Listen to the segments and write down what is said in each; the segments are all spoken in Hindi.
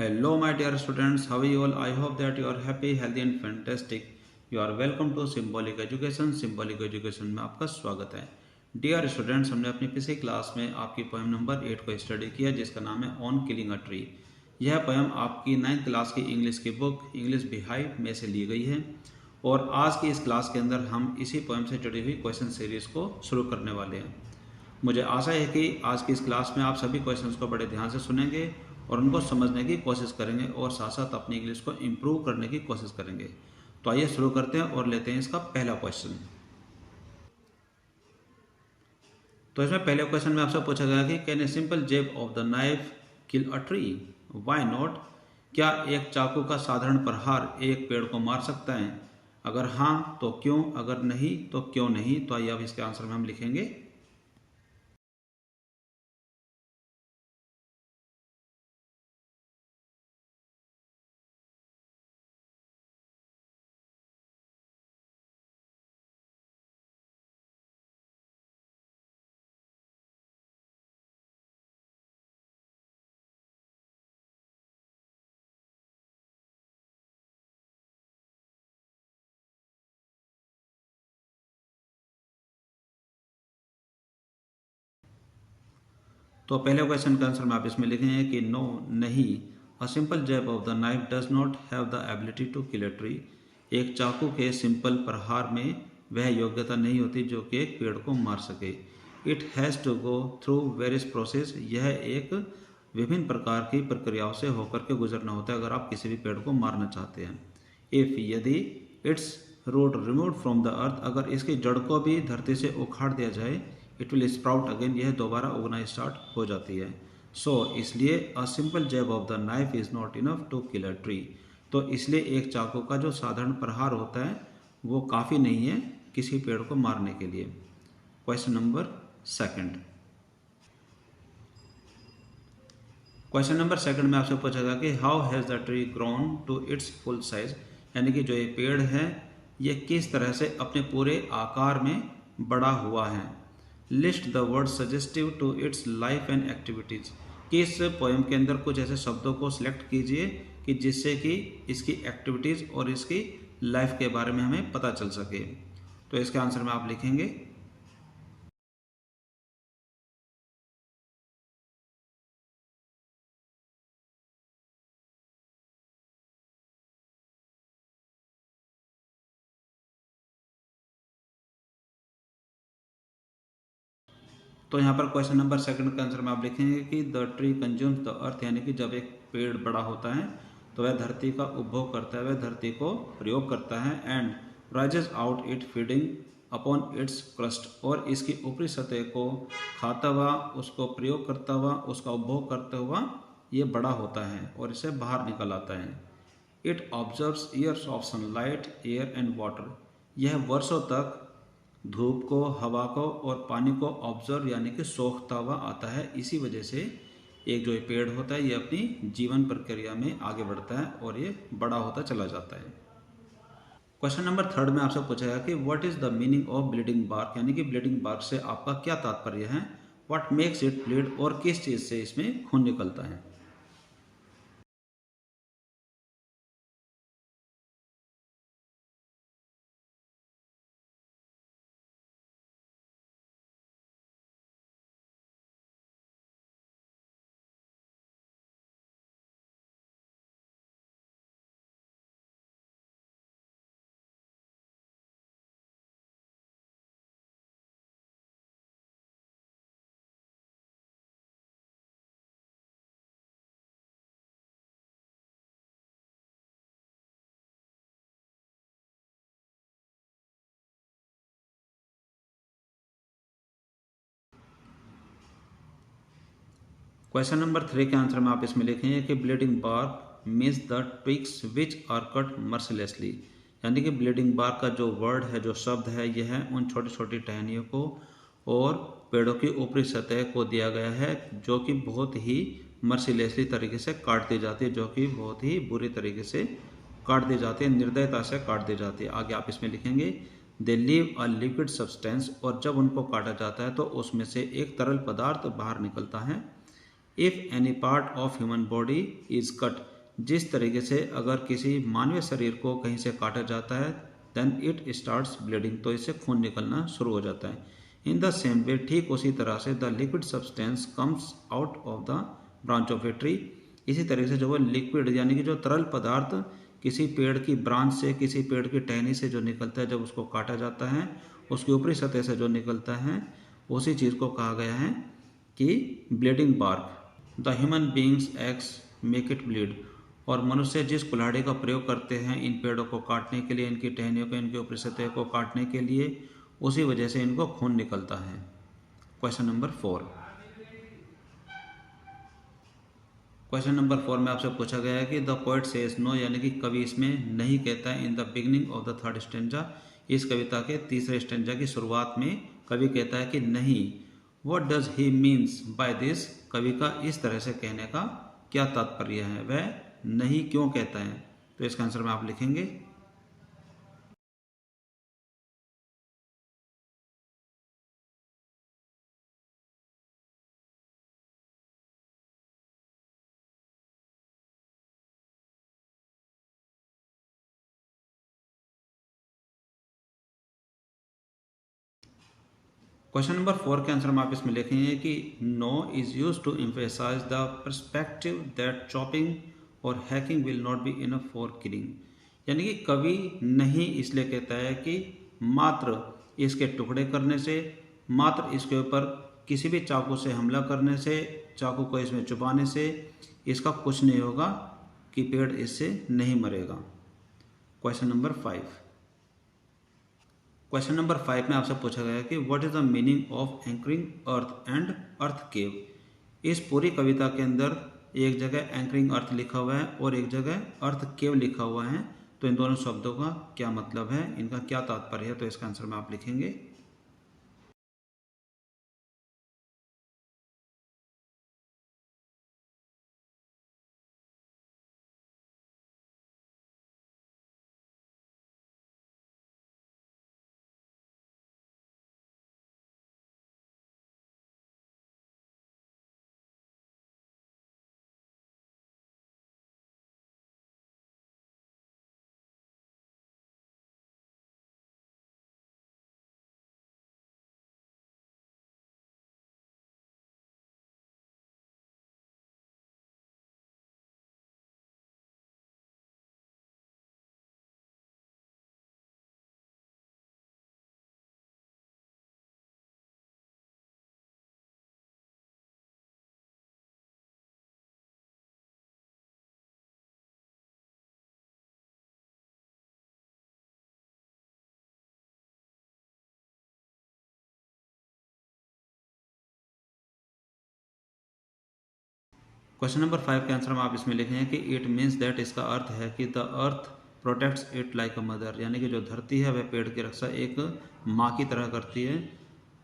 Hello, my dear students. How are you all? I hope that you are happy, healthy and fantastic. You are welcome to Symbolic Education. Symbolic Education में आपका स्वागत है. डियर स्टूडेंट्स, हमने अपनी पिछली क्लास में आपकी पोएम नंबर 8 को स्टडी किया जिसका नाम है ऑन किलिंग अ ट्री. यह पोएम आपकी 9th क्लास की इंग्लिश की बुक इंग्लिश बिहाइंड में से ली गई है और आज की इस क्लास के अंदर हम इसी पोएम से जुड़ी हुई क्वेश्चन सीरीज को शुरू करने वाले हैं. मुझे आशा है कि आज की इस क्लास में आप सभी क्वेश्चंस को बड़े ध्यान से सुनेंगे और उनको समझने की कोशिश करेंगे और साथ साथ अपनी इंग्लिश को इम्प्रूव करने की कोशिश करेंगे. तो आइए शुरू करते हैं और लेते हैं इसका पहला क्वेश्चन. तो इसमें पहले क्वेश्चन में आपसे पूछा गया कि कैन ए सिंपल जेब of the knife kill a tree? Why not? क्या एक चाकू का साधारण प्रहार एक पेड़ को मार सकता है? अगर हाँ तो क्यों, अगर नहीं तो क्यों नहीं? तो आइए अब इसके आंसर में हम लिखेंगे. तो पहले क्वेश्चन का आंसर में आप इसमें लिखेंगे कि नो, नहीं. A simple jab of the knife does not have the ability to kill a tree. एक चाकू के सिंपल प्रहार में वह योग्यता नहीं होती जो कि एक पेड़ को मार सके. It has to go through various process. यह एक विभिन्न प्रकार की प्रक्रियाओं से होकर के गुजरना होता है अगर आप किसी भी पेड़ को मारना चाहते हैं. इफ़ यदि it's root remove from the earth, अगर इसकी जड़ को भी धरती से उखाड़ दिया जाए, इट विल स्प्राउट अगेन, यह दोबारा उगना स्टार्ट हो जाती है. सो इसलिए a simple jab of the knife is not enough to kill a tree. तो इसलिए एक चाकू का जो साधारण प्रहार होता है वो काफ़ी नहीं है किसी पेड़ को मारने के लिए. Question number second. Question number second में आपसे पूछा गया कि how has the tree grown to its full size. यानी कि जो ये पेड़ है ये किस तरह से अपने पूरे आकार में बड़ा हुआ है. List the word suggestive to its life and activities. कि इस पोएम के अंदर कुछ ऐसे शब्दों को सिलेक्ट कीजिए कि जिससे कि इसकी एक्टिविटीज़ और इसकी लाइफ के बारे में हमें पता चल सके. तो इसके आंसर में आप लिखेंगे. तो यहाँ पर क्वेश्चन नंबर सेकंड का आंसर में आप लिखेंगे कि the tree consumes the earth. यानी कि जब एक पेड़ बड़ा होता है तो वह धरती का उपभोग करता है, वह धरती को प्रयोग करता है. And rises out it feeding upon its crust. और इसकी ऊपरी सतह को खाता हुआ, उसको प्रयोग करता हुआ, उसका उपभोग करता हुआ ये बड़ा होता है और इसे बाहर निकल आता है. It observes years of sunlight, air and water. यह वर्षों तक धूप को, हवा को और पानी को ऑब्जर्व यानी कि सोखता हुआ आता है. इसी वजह से एक जो ये पेड़ होता है ये अपनी जीवन प्रक्रिया में आगे बढ़ता है और ये बड़ा होता चला जाता है. क्वेश्चन नंबर थर्ड में आपसे पूछा गया कि what is the meaning of bleeding bark. यानी कि ब्लीडिंग बार्क से आपका क्या तात्पर्य है. What makes it bleed. और किस चीज़ से इसमें खून निकलता है. क्वेश्चन नंबर 3 के आंसर में आप इसमें लिखेंगे कि bleeding bark means the twigs which are cut mercilessly. यानी कि ब्लीडिंग बार्क का जो वर्ड है, जो शब्द है, यह है उन छोटी छोटी टहनियों को और पेड़ों की ऊपरी सतह को दिया गया है जो कि बहुत ही मर्सिलेसली तरीके से काट दी जाती है, जो कि बहुत ही बुरी तरीके से काट दी जाती है, निर्दयता से काट दी जाती है. आगे आप इसमें लिखेंगे दे लीव अ लिक्विड सब्सटेंस. और जब उनको काटा जाता है तो उसमें से एक तरल पदार्थ बाहर निकलता है. If any part of human body is cut. जिस तरीके से अगर किसी मानवीय शरीर को कहीं से काटा जाता है देन इट स्टार्ट्स ब्लीडिंग, तो इससे खून निकलना शुरू हो जाता है। इन द सेम वे, ठीक उसी तरह से the liquid substance comes out of the branch of a tree, इसी तरीके से जो वो लिक्विड यानी कि जो तरल पदार्थ किसी पेड़ की ब्रांच से, किसी पेड़ की टहनी से जो निकलता है जब उसको काटा जाता है, उसकी ऊपरी सतह से जो निकलता है, उसी चीज़ को कहा गया है कि bleeding bark. The human beings axe make it bleed, और मनुष्य जिस कुल्हाड़ी का प्रयोग करते हैं इन पेड़ों को काटने के लिए, इनकी टहनियों को, इनके ऊपरी सतह को काटने के लिए, उसी वजह से इनको खून निकलता है। Question number 4। क्वेश्चन नंबर 4 में आपसे पूछा गया है कि द पोएट सेज नो, यानी कि कवि इसमें नहीं कहता है in the beginning of the third stanza, इस कविता के तीसरे स्टेंजा की शुरुआत में कवि कहता है कि नहीं। What does he means by this, कवि का इस तरह से कहने का क्या तात्पर्य है, वह नहीं क्यों कहता है, तो इसका आंसर में आप लिखेंगे। क्वेश्चन नंबर 4 के आंसर में आप इसमें लिखेंगे कि no is use to emphasize the perspective that chopping और hacking will not be enough for killing, यानी कि कवि नहीं इसलिए कहता है कि मात्र इसके टुकड़े करने से, मात्र इसके ऊपर किसी भी चाकू से हमला करने से, चाकू को इसमें चुभाने से इसका कुछ नहीं होगा, कि पेड़ इससे नहीं मरेगा। Question number 5। क्वेश्चन नंबर 5 में आपसे पूछा गया है कि what is the meaning of anchoring earth and earth cave. इस पूरी कविता के अंदर एक जगह एंकरिंग अर्थ लिखा हुआ है और एक जगह अर्थ केव लिखा हुआ है, तो इन दोनों शब्दों का क्या मतलब है, इनका क्या तात्पर्य है, तो इसका आंसर में आप लिखेंगे। क्वेश्चन नंबर 5 के आंसर में आप इसमें लिखेंगे कि इट मीन्स दैट, इसका अर्थ है कि the earth protects it like a mother, यानी कि जो धरती है वह पेड़ की रक्षा एक माँ की तरह करती है।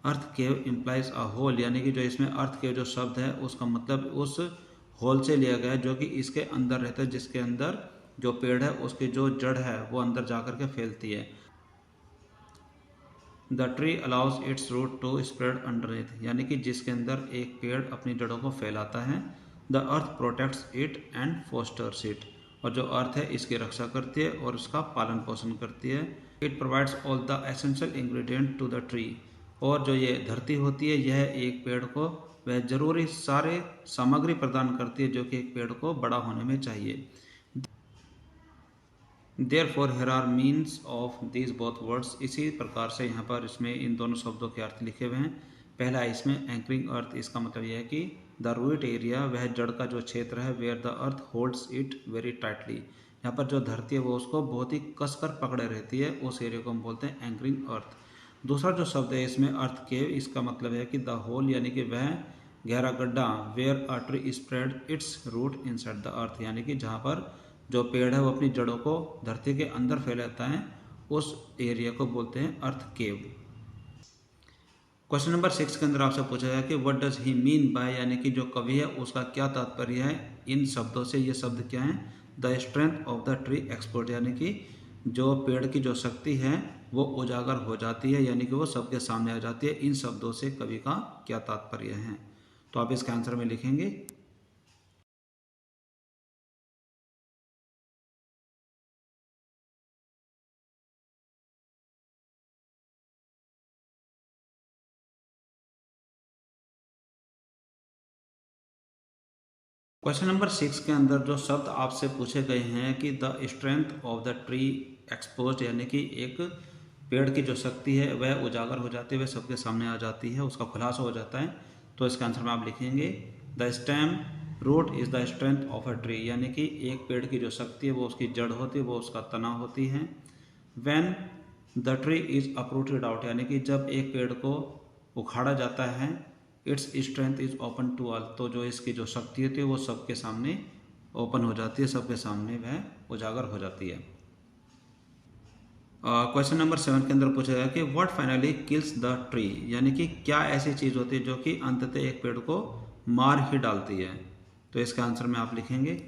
अर्थ केव इम्प्लाइज अ होल, यानी कि जो इसमें अर्थ केव जो शब्द है उसका मतलब उस होल से लिया गया है जो कि इसके अंदर रहता है, जिसके अंदर जो पेड़ है उसकी जो जड़ है वो अंदर जा कर के फैलती है। The tree allows its root to spread underneath, यानी कि जिसके अंदर एक पेड़ अपनी जड़ों को फैलाता है। The earth protects it and fosters it, और जो अर्थ है इसकी रक्षा करती है और उसका पालन पोषण करती है। It provides all the essential ingredient to the tree, और जो ये धरती होती है यह एक पेड़ को वह जरूरी सारे सामग्री प्रदान करती है जो कि एक पेड़ को बड़ा होने में चाहिए। Therefore here are means of these both words, इसी प्रकार से यहाँ पर इसमें इन दोनों शब्दों के अर्थ लिखे हुए हैं। पहला इसमें एंकरिंग अर्थ, इसका मतलब यह है कि द रूट एरिया, वह जड़ का जो क्षेत्र है, where the earth holds it very tightly, यहाँ पर जो धरती है वो उसको बहुत ही कसकर पकड़े रहती है, उस एरिया को हम बोलते हैं एंकरिंग अर्थ। दूसरा जो शब्द है इसमें अर्थ केव, इसका मतलब है कि द होल, यानी कि वह गहरा गड्ढा, where a tree spread its root inside the earth, यानी कि जहाँ पर जो पेड़ है वो अपनी जड़ों को धरती के अंदर फैलाता है, उस एरिया को बोलते हैं अर्थ केव। क्वेश्चन नंबर 6 के अंदर आपसे पूछा गया कि what does he mean by, यानी कि जो कवि है उसका क्या तात्पर्य है इन शब्दों से। ये शब्द क्या हैं? The strength of the tree export, यानी कि जो पेड़ की जो शक्ति है वो उजागर हो जाती है, यानी कि वो सबके सामने आ जाती है। इन शब्दों से कवि का क्या तात्पर्य है, तो आप इसके आंसर में लिखेंगे। क्वेश्चन नंबर 6 के अंदर जो शब्द आपसे पूछे गए हैं कि the strength of the tree exposed, यानी कि एक पेड़ की जो शक्ति है वह उजागर हो जाती है, वह सबके सामने आ जाती है, उसका खुलासा हो जाता है। तो इसका आंसर में आप लिखेंगे the stem root is the strength of a tree, यानी कि एक पेड़ की जो शक्ति है वो उसकी जड़ होती है, वो उसका तना होती है। When the tree is uprooted out, यानी कि जब एक पेड़ को उखाड़ा जाता है, its strength is open to all, तो जो इसकी जो शक्ति होती है वो सबके सामने ओपन हो जाती है, सबके सामने वह उजागर हो जाती है। क्वेश्चन नंबर 7 के अंदर पूछा गया कि what finally kills the tree, यानी कि क्या ऐसी चीज होती है जो कि अंततः एक पेड़ को मार ही डालती है। तो इसका आंसर में आप लिखेंगे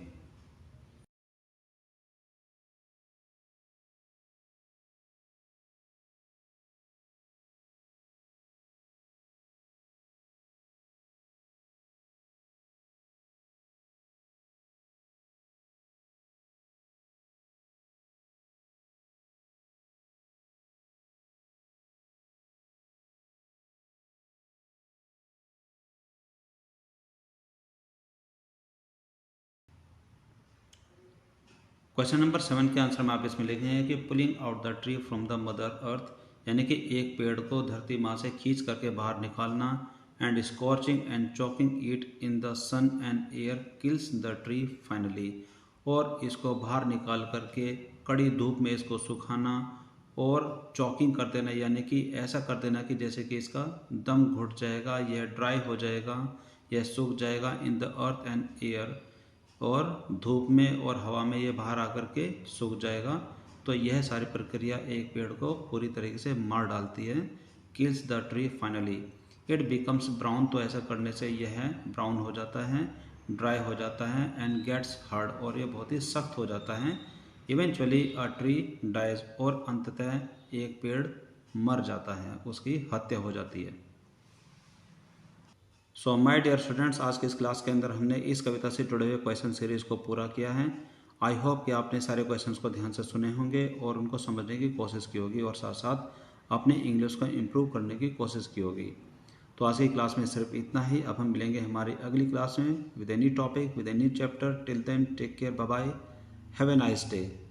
क्वेश्चन नंबर 7 के आंसर में आप इसमें लिखेंगे कि pulling out the tree from the mother earth, यानी कि एक पेड़ को धरती माँ से खींच करके बाहर निकालना। And scorching and choking it in the sun and air kills the tree finally, और इसको बाहर निकाल करके कड़ी धूप में इसको सुखाना और चॉकिंग कर देना, यानी कि ऐसा कर देना कि जैसे कि इसका दम घुट जाएगा, यह ड्राई हो जाएगा, यह सूख जाएगा in the earth and air, और धूप में और हवा में ये बाहर आकर के सूख जाएगा। तो यह सारी प्रक्रिया एक पेड़ को पूरी तरीके से मार डालती है। Kills the tree finally, it becomes brown, तो ऐसा करने से यह ब्राउन हो जाता है, ड्राई हो जाता है, एंड गेट्स हार्ड, और ये बहुत ही सख्त हो जाता है। इवेंचुअली अ ट्री डाइज, और अंततः एक पेड़ मर जाता है, उसकी हत्या हो जाती है। सो माय डियर स्टूडेंट्स, आज के इस क्लास के अंदर हमने इस कविता से जुड़े हुए क्वेश्चन सीरीज को पूरा किया है। आई होप कि आपने सारे क्वेश्चंस को ध्यान से सुने होंगे और उनको समझने की कोशिश की होगी, और साथ साथ अपने इंग्लिश को इम्प्रूव करने की कोशिश की होगी। तो आज की क्लास में सिर्फ इतना ही। अब हम मिलेंगे हमारी अगली क्लास में with any topic, with any chapter. Till then take care, bye bye, have a nice day.